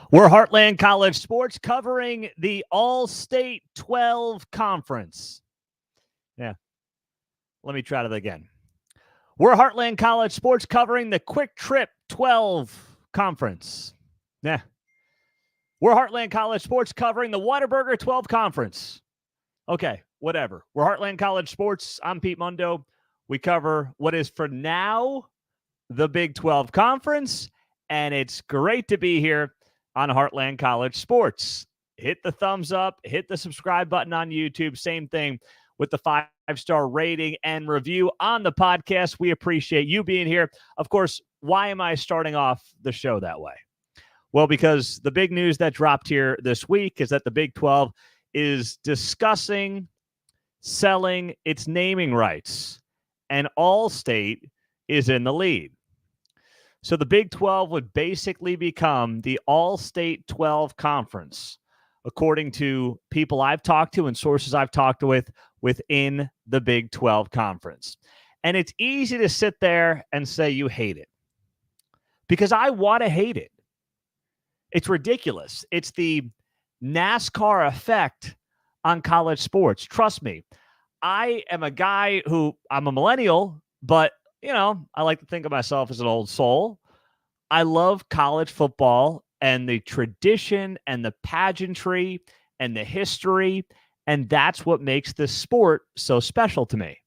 We're Heartland College Sports covering the All-State 12 Conference. Yeah, let me try that again. We're Heartland College Sports covering the Quick Trip 12 Conference. Yeah. We're Heartland College Sports covering the Whataburger 12 Conference. Okay, whatever. We're Heartland College Sports. I'm Pete Mundo. We cover what is for now the Big 12 Conference, and it's great to be here on Heartland College Sports. Hit the thumbs up, hit the subscribe button on YouTube. Same thing with the 5-star rating and review on the podcast. We appreciate you being here. Of course, why am I starting off the show that way? Well, because the big news that dropped here this week is that the Big 12 is discussing selling its naming rights, and All-State is in the lead. So the Big 12 would basically become the All-State 12 Conference, according to people I've talked to and sources I've talked with within the Big 12 Conference. And it's easy to sit there and say you hate it, because I want to hate it. It's ridiculous. It's the NASCAR effect on college sports. Trust me, I am a guy who, I'm a millennial, but I like to think of myself as an old soul. I love college football and the tradition and the pageantry and the history, and that's what makes this sport so special to me.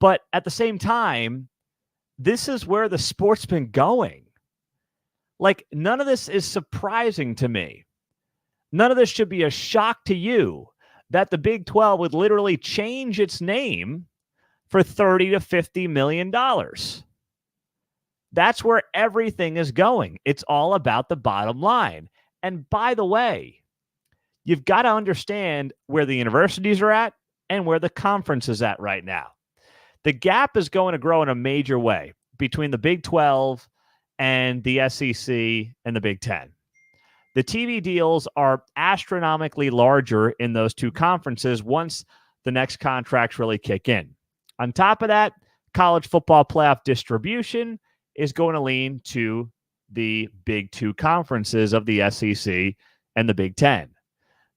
But at the same time, this is where the sport's been going. Like, none of this is surprising to me. None of this should be a shock to you that the Big 12 would literally change its name for $30 to $50 million. That's where everything is going. It's all about the bottom line. And by the way, you've got to understand where the universities are at and where the conference is at right now. The gap is going to grow in a major way between the Big 12 and the SEC and the Big 10. The TV deals are astronomically larger in those two conferences once the next contracts really kick in. On top of that, college football playoff distribution is going to lean to the Big Two conferences of the SEC and the Big 10.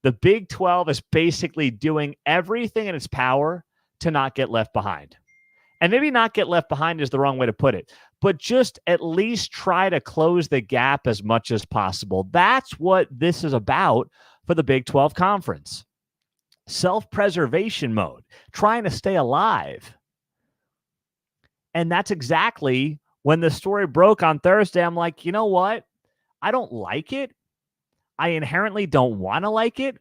The Big 12 is basically doing everything in its power to not get left behind. And maybe not get left behind is the wrong way to put it, but just at least try to close the gap as much as possible. That's what this is about for the Big 12 Conference. Self-preservation mode, trying to stay alive. And that's exactly when the story broke on Thursday. I'm like, you know what? I don't like it. I inherently don't want to like it.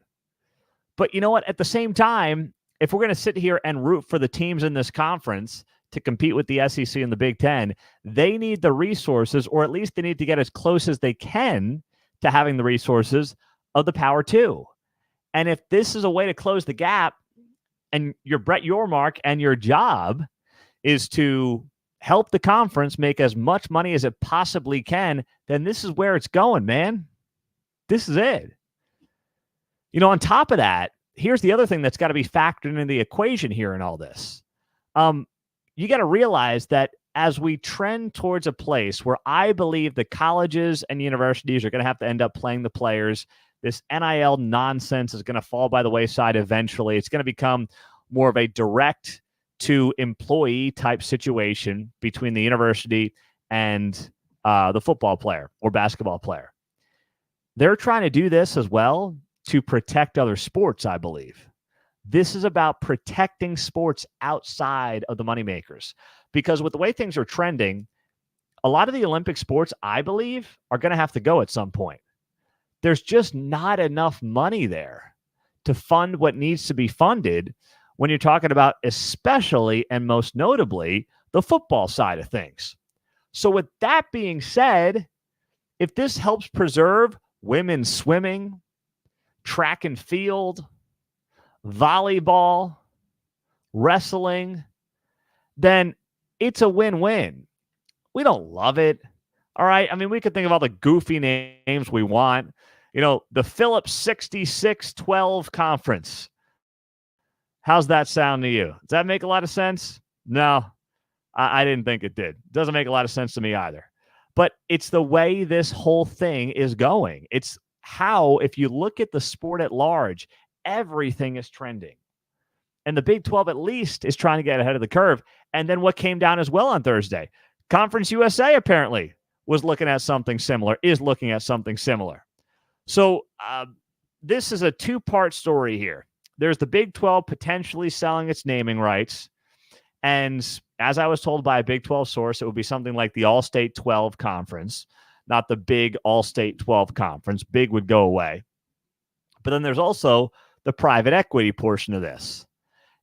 But you know what? At the same time, if we're going to sit here and root for the teams in this conference to compete with the SEC and the Big 10, they need the resources, or at least they need to get as close as they can to having the resources of the Power 2. And if this is a way to close the gap, and your Brett Yormark and your job is to help the conference make as much money as it possibly can, then this is where it's going, man. This is it. On top of that, here's the other thing that's got to be factored into the equation here in all this. You got to realize that as we trend towards a place where I believe the colleges and universities are going to have to end up playing the players, this NIL nonsense is going to fall by the wayside eventually. It's going to become more of a direct to employee type situation between the university and the football player or basketball player. They're trying to do this as well to protect other sports, I believe. This is about protecting sports outside of the moneymakers. Because with the way things are trending, a lot of the Olympic sports, I believe, are going to have to go at some point. There's just not enough money there to fund what needs to be funded when you're talking about, especially and most notably, the football side of things. So with that being said, if this helps preserve women's swimming, track and field, volleyball, wrestling, then it's a win-win. We don't love it. All right. I mean, we could think of all the goofy names we want. The Phillips 66-12 Conference. How's that sound to you? Does that make a lot of sense? No, I didn't think it did. Doesn't make a lot of sense to me either. But it's the way this whole thing is going. It's how, if you look at the sport at large, everything is trending. And the Big 12 at least is trying to get ahead of the curve. And then what came down as well on Thursday? Conference USA apparently was looking at something similar, is looking at something similar. So this is a two-part story here. There's the Big 12 potentially selling its naming rights. And as I was told by a Big 12 source, it would be something like the All-State 12 Conference, not the big All-State 12 Conference. Big would go away. But then there's also the private equity portion of this.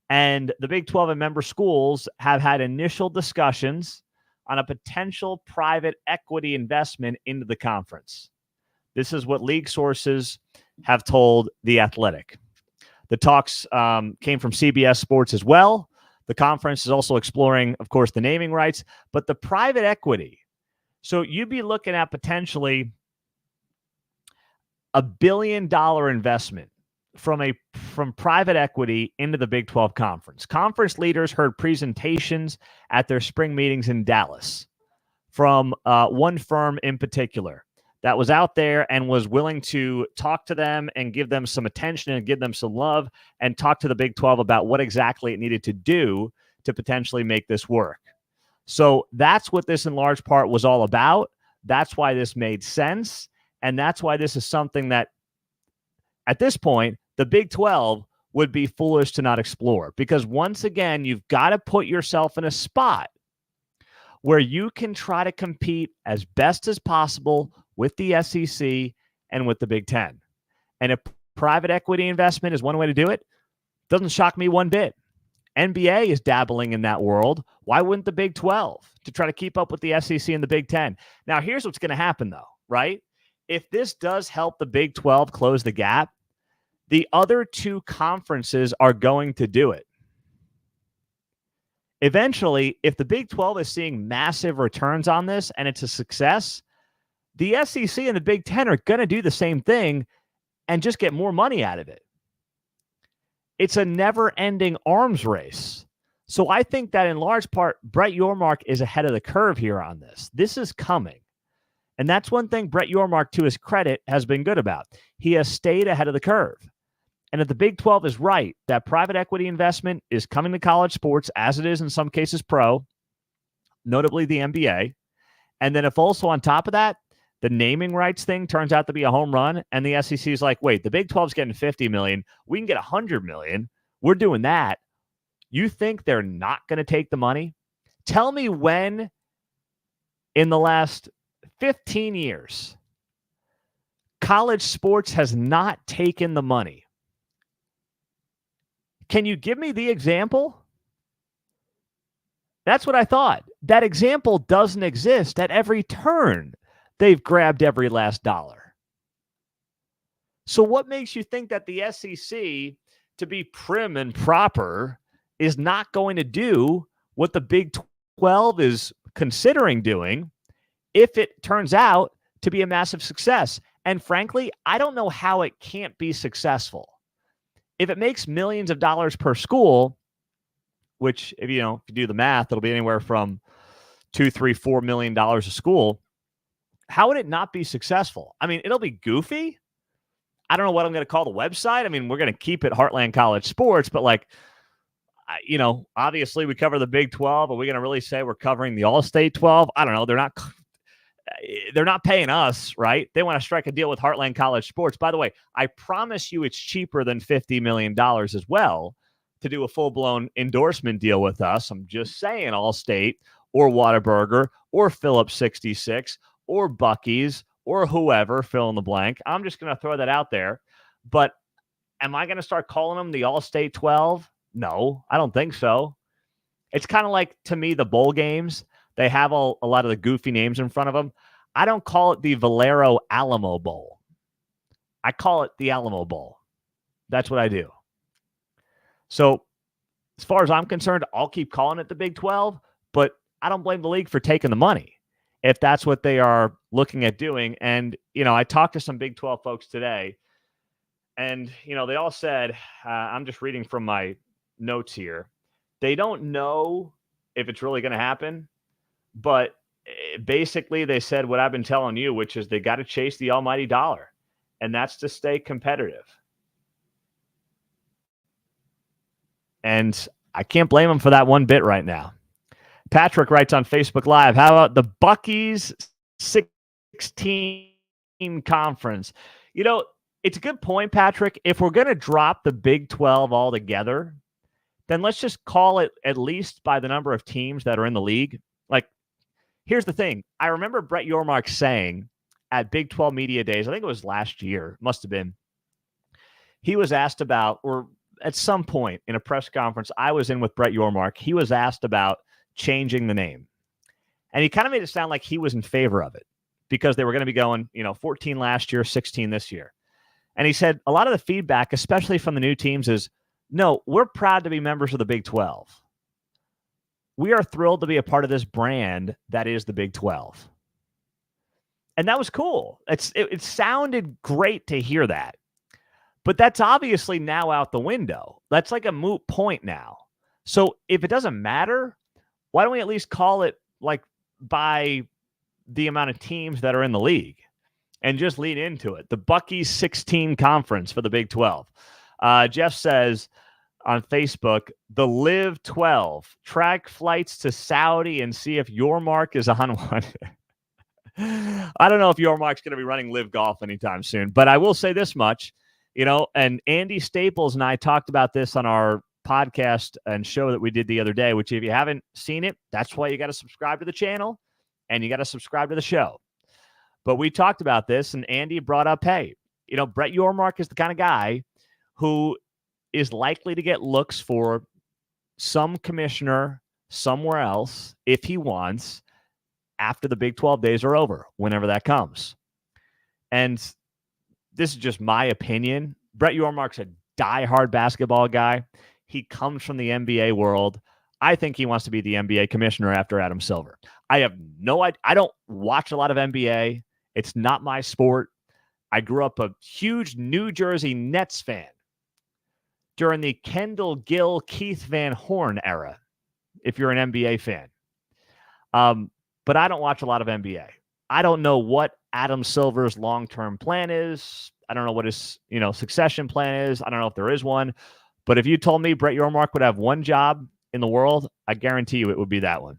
And the Big 12 and member schools have had initial discussions on a potential private equity investment into the conference. This is what league sources have told The Athletic. The talks came from CBS Sports as well. The conference is also exploring, of course, the naming rights, but the private equity. So you'd be looking at potentially $1 billion investment from private equity into the Big 12 Conference. Conference leaders heard presentations at their spring meetings in Dallas from one firm in particular that was out there and was willing to talk to them and give them some attention and give them some love and talk to the Big 12 about what exactly it needed to do to potentially make this work. So that's what this in large part was all about. That's why this made sense. And that's why this is something that at this point, the Big 12 would be foolish to not explore, because once again, you've got to put yourself in a spot where you can try to compete as best as possible with the SEC and with the Big Ten. And if private equity investment is one way to do it, doesn't shock me one bit. NBA is dabbling in that world. Why wouldn't the Big 12 to try to keep up with the SEC and the Big Ten? Now, here's what's going to happen, though, right? If this does help the Big 12 close the gap, the other two conferences are going to do it. Eventually, if the Big 12 is seeing massive returns on this and it's a success, the SEC and the Big 10 are going to do the same thing and just get more money out of it. It's a never-ending arms race. So I think that in large part, Brett Yormark is ahead of the curve here on this. This is coming. And that's one thing Brett Yormark, to his credit, has been good about. He has stayed ahead of the curve. And if the Big 12 is right, that private equity investment is coming to college sports, as it is in some cases pro, notably the NBA. And then if also on top of that, the naming rights thing turns out to be a home run, and the SEC is like, wait, the Big 12 is getting $50 million. We can get $100 million. We're doing that. You think they're not going to take the money? Tell me when in the last 15 years college sports has not taken the money. Can you give me the example? That's what I thought. That example doesn't exist. At every turn, they've grabbed every last dollar. So what makes you think that the SEC, to be prim and proper, is not going to do what the Big 12 is considering doing if it turns out to be a massive success? And frankly, I don't know how it can't be successful. If it makes millions of dollars per school, which if you do the math, it'll be anywhere from $2, $3, $4 million a school. How would it not be successful? I mean, it'll be goofy. I don't know what I'm going to call the website. I mean, we're going to keep it Heartland College Sports, but obviously we cover the Big 12. Are we going to really say we're covering the All-State 12? I don't know. They're not paying us, right? They want to strike a deal with Heartland College Sports. By the way, I promise you it's cheaper than $50 million as well to do a full-blown endorsement deal with us. I'm just saying All-State or Whataburger or Phillips 66 or Buc-ee's or whoever, fill in the blank. I'm just going to throw that out there. But am I going to start calling them the All-State 12? No, I don't think so. It's kind of like, to me, the bowl games. They have a lot of the goofy names in front of them. I don't call it the Valero Alamo Bowl. I call it the Alamo Bowl. That's what I do. So as far as I'm concerned, I'll keep calling it the Big 12, but I don't blame the league for taking the money if that's what they are looking at doing. And, I talked to some Big 12 folks today, and, they all said, I'm just reading from my notes here, they don't know if it's really going to happen, but basically they said what I've been telling you, which is they got to chase the almighty dollar, and that's to stay competitive. And I can't blame them for that one bit right now. Patrick writes on Facebook Live, how about the Buc-ee's 16 conference? You know, it's a good point, Patrick. If we're going to drop the Big 12 altogether, then let's just call it at least by the number of teams that are in the league. Like, here's the thing. I remember Brett Yormark saying at Big 12 Media Days, I think it was last year, must have been, he was asked about, or at some point in a press conference I was in with Brett Yormark, he was asked about changing the name. And he kind of made it sound like he was in favor of it because they were going to be going, 14 last year, 16 this year. And he said a lot of the feedback, especially from the new teams, is, no, we're proud to be members of the Big 12. We are thrilled to be a part of this brand that is the Big 12. And that was cool. It sounded great to hear that. But that's obviously now out the window. That's like a moot point now. So if it doesn't matter, why don't we at least call it like by the amount of teams that are in the league and just lean into it? The Buc-ee's 16 conference for the Big 12. Jeff says on Facebook, the Live 12, track flights to Saudi and see if Yormark is on one. I don't know if Yormark's going to be running Live Golf anytime soon, but I will say this much, and Andy Staples and I talked about this on our podcast and show that we did the other day, which if you haven't seen it, that's why you got to subscribe to the channel and you got to subscribe to the show. But we talked about this and Andy brought up, hey, Brett Yormark is the kind of guy who is likely to get looks for some commissioner somewhere else if he wants after the Big 12 days are over, whenever that comes. And this is just my opinion. Brett Yormark's a diehard basketball guy. He comes from the NBA world. I think he wants to be the NBA commissioner after Adam Silver. I have no idea. I don't watch a lot of NBA. It's not my sport. I grew up a huge New Jersey Nets fan during the Kendall Gill, Keith Van Horn era, if you're an NBA fan. But I don't watch a lot of NBA. I don't know what Adam Silver's long-term plan is. I don't know what his, succession plan is. I don't know if there is one. But if you told me Brett Yormark would have one job in the world, I guarantee you it would be that one.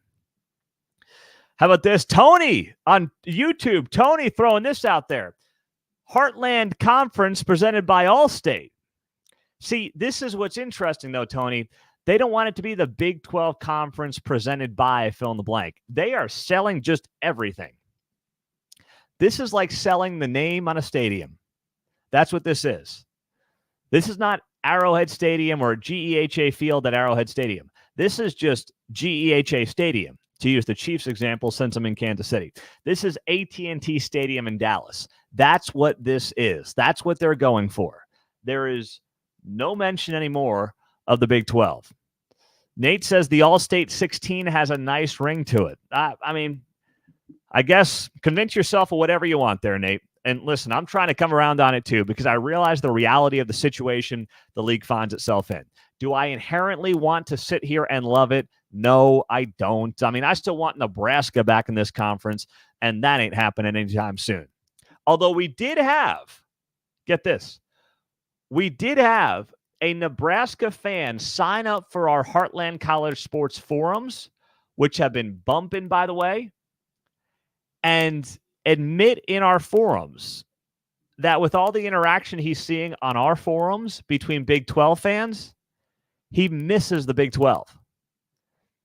How about this? Tony on YouTube. Tony throwing this out there. Heartland Conference presented by Allstate. See, this is what's interesting, though, Tony. They don't want it to be the Big 12 Conference presented by fill in the blank. They are selling just everything. This is like selling the name on a stadium. That's what this is. This is not Arrowhead Stadium or GEHA Field at Arrowhead Stadium. This is just GEHA Stadium, to use the Chiefs example since I'm in Kansas City. This is AT&T Stadium in Dallas. That's what this is. That's what they're going for. There is no mention anymore of the Big 12. Nate says the All-State 16 has a nice ring to it. I guess convince yourself of whatever you want there, Nate. And listen, I'm trying to come around on it too because I realize the reality of the situation the league finds itself in. Do I inherently want to sit here and love it? No, I don't. I still want Nebraska back in this conference, and that ain't happening anytime soon. Although we did have, get this, we did have a Nebraska fan sign up for our Heartland College Sports forums, which have been bumping, by the way, and admit in our forums that with all the interaction he's seeing on our forums between Big 12 fans, he misses the Big 12.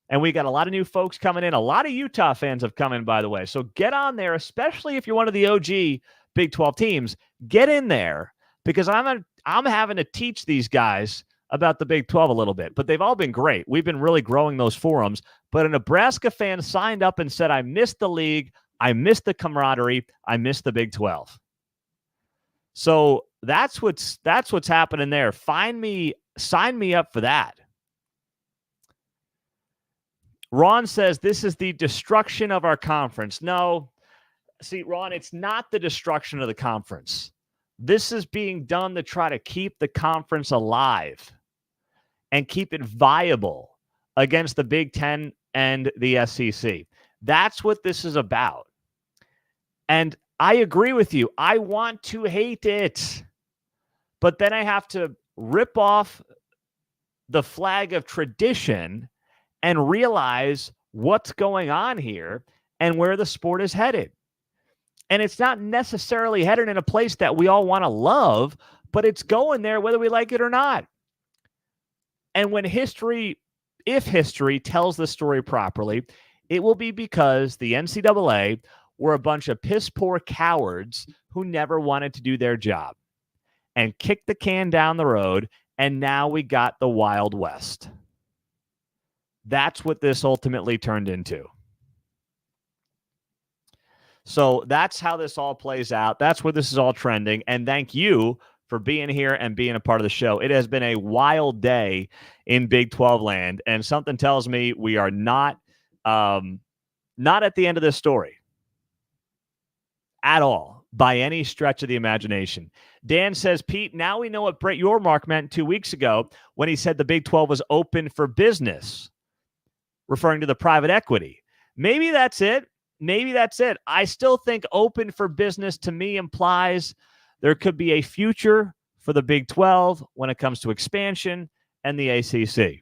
And we got a lot of new folks coming in. A lot of Utah fans have come in, by the way. So get on there, especially if you're one of the OG Big 12 teams. Get in there because I'm having to teach these guys about the Big 12 a little bit. But they've all been great. We've been really growing those forums. But a Nebraska fan signed up and said, I missed the league. I missed the camaraderie. I missed the Big 12. So that's what's happening there. Sign me up for that. Ron says this is the destruction of our conference. No, see, Ron, it's not the destruction of the conference. This is being done to try to keep the conference alive and keep it viable against the Big Ten and the SEC. That's what this is about. And I agree with you. I want to hate it. But then I have to rip off the flag of tradition and realize what's going on here and where the sport is headed. And it's not necessarily headed in a place that we all want to love, but it's going there whether we like it or not. And when if history tells the story properly, it will be because the NCAA were a bunch of piss poor cowards who never wanted to do their job and kicked the can down the road. And now we got the Wild West. That's what this ultimately turned into. So that's how this all plays out. That's where this is all trending. And thank you for being here and being a part of the show. It has been a wild day in Big 12 land, and something tells me we are not at the end of this story at all by any stretch of the imagination. Dan says, Pete, now we know what Brett Yormark meant 2 weeks ago when he said the Big 12 was open for business, referring to the private equity. Maybe that's it. Maybe that's it. I still think open for business to me implies there could be a future for the Big 12 when it comes to expansion and the ACC.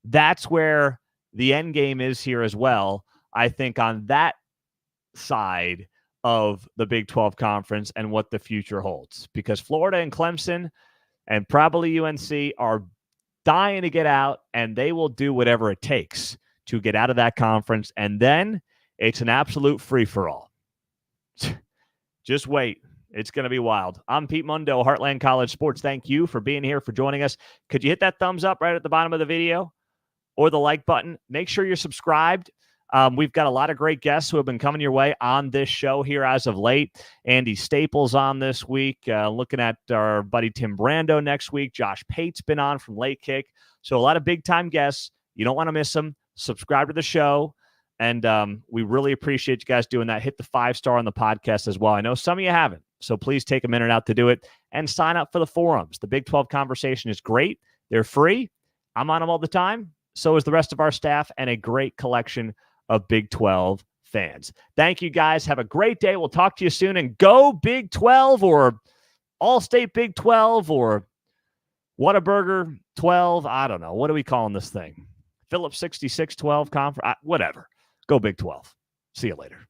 That's where the end game is here as well, I think, on that side of the Big 12 conference and what the future holds. Because Florida and Clemson and probably UNC are dying to get out, and they will do whatever it takes to get out of that conference. And then it's an absolute free-for-all. Just wait. It's going to be wild. I'm Pete Mundo, Heartland College Sports. Thank you for being here, for joining us. Could you hit that thumbs up right at the bottom of the video or the like button? Make sure you're subscribed. We've got a lot of great guests who have been coming your way on this show here as of late. Andy Staples on this week. Looking at our buddy Tim Brando next week. Josh Pate's been on from Late Kick. So a lot of big-time guests. You don't want to miss them. Subscribe to the show. And we really appreciate you guys doing that. Hit the 5-star on the podcast as well. I know some of you haven't, so please take a minute out to do it and sign up for the forums. The Big 12 conversation is great. They're free. I'm on them all the time. So is the rest of our staff and a great collection of Big 12 fans. Thank you, guys. Have a great day. We'll talk to you soon. And go Big 12 or All-State Big 12 or Whataburger 12. I don't know. What are we calling this thing? Phillips 66-12 conference? Whatever. Go Big 12. See you later.